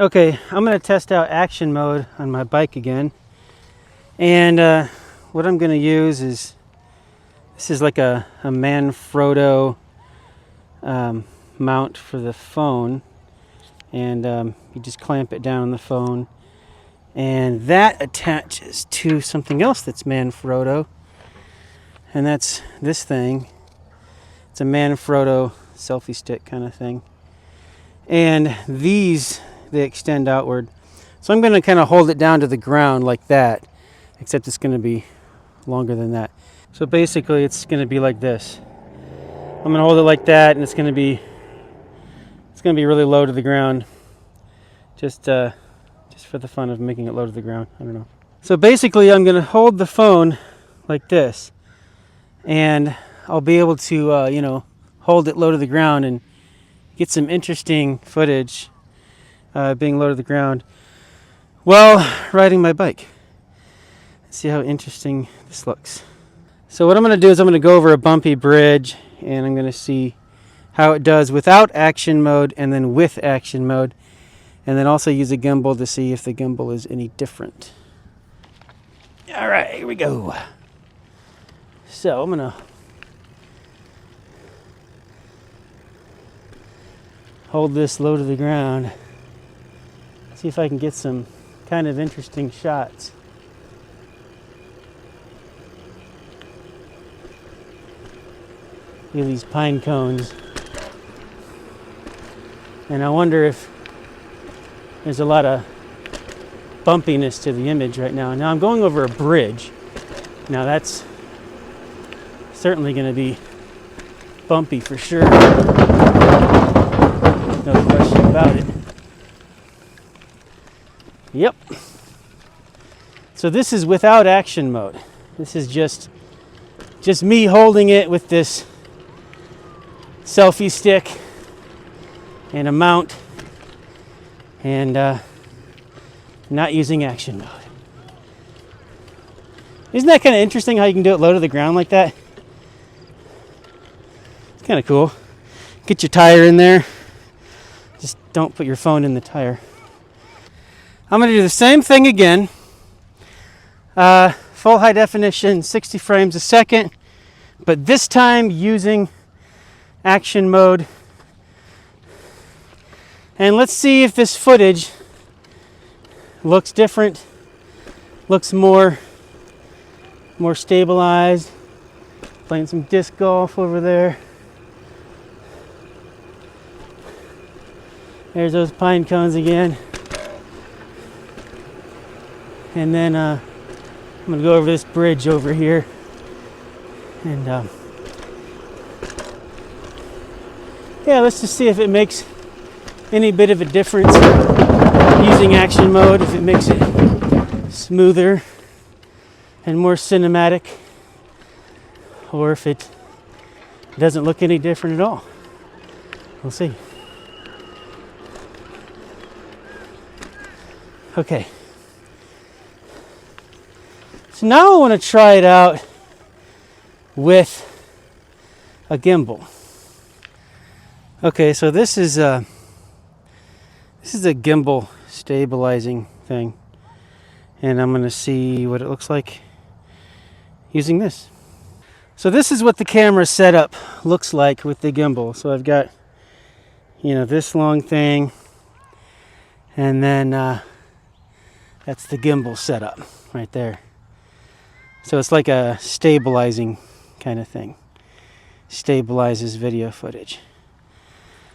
Okay, I'm going to test out action mode on my bike again. And what I'm going to use is, this is like a Manfrotto mount for the phone. And you just clamp it down on the phone. And that attaches to something else that's Manfrotto. And that's this thing. It's a Manfrotto selfie stick kind of thing. And these, they extend outward. So I'm going to kind of hold it down to the ground like that, except it's going to be longer than that. So basically it's going to be like this. I'm going to hold it like that, and it's going to be really low to the ground, just for the fun of making it low to the ground. I don't know. So basically I'm going to hold the phone like this, and I'll be able to hold it low to the ground and get some interesting footage being low to the ground while riding my bike. See how interesting this looks. So what I'm going to do is I'm going to go over a bumpy bridge, and I'm going to see how it does without action mode and then with action mode, and then also use a gimbal to see if the gimbal is any different. All right, here we go. So I'm going to hold this low to the ground, see if I can get some kind of interesting shots. Look at these pine cones. And I wonder if there's a lot of bumpiness to the image right now. Now I'm going over a bridge. Now that's certainly going to be bumpy for sure. No question about it. Yep. So this is without action mode. This is just me holding it with this selfie stick and a mount, and not using action mode. Isn't that kind of interesting how you can do it low to the ground like that? It's kind of cool. Get your tire in there. Just don't put your phone in the tire. I'm going to do the same thing again. Full high definition, 60 frames a second, but this time using action mode. And let's see if this footage looks different, looks more stabilized. Playing some disc golf over there. There's those pine cones again. And then I'm gonna go over this bridge over here, and yeah, let's just see if it makes any bit of a difference using action mode, if it makes it smoother and more cinematic, or if it doesn't look any different at all. We'll see. Okay. So now I want to try it out with a gimbal. Okay, so this is a gimbal stabilizing thing, and I'm going to see what it looks like using this. So this is what the camera setup looks like with the gimbal. So I've got, this long thing, and then that's the gimbal setup right there. So it's like a stabilizing kind of thing. Stabilizes video footage.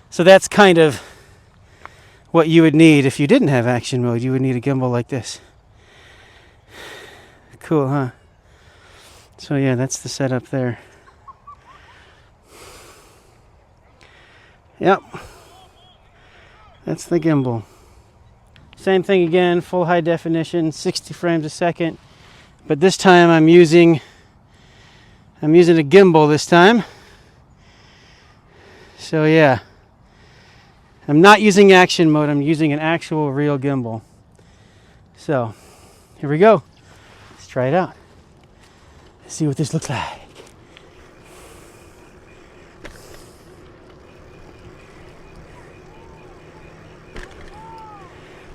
So that's kind of what you would need if you didn't have action mode. You would need a gimbal like this. Cool, huh? So yeah, that's the setup there. Yep. That's the gimbal. Same thing again, full high definition, 60 frames a second. But this time I'm using a gimbal this time. So yeah, I'm not using action mode, I'm using an actual real gimbal. So here we go. Let's try it out. Let's see what this looks like.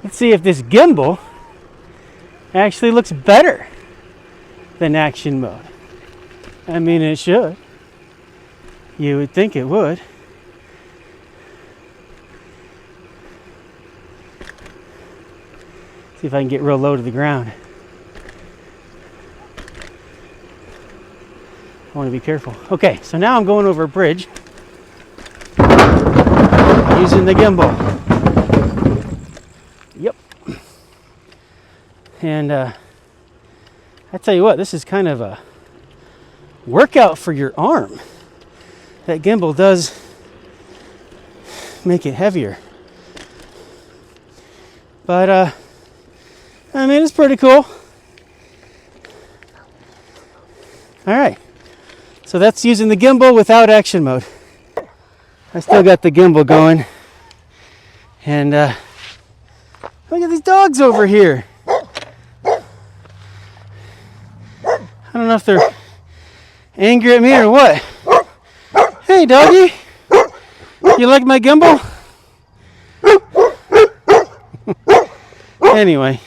Let's see if this gimbal actually looks better than action mode. I mean, it should. You would think it would. See if I can get real low to the ground. I want to be careful. Okay, so now I'm going over a bridge using the gimbal. Yep. And I tell you what, this is kind of a workout for your arm. That gimbal does make it heavier. But I mean, it's pretty cool. All right. So that's using the gimbal without action mode. I still got the gimbal going. And look at these dogs over here. I don't know if they're angry at me or what. Hey, doggy. You like my gimbal? Anyway.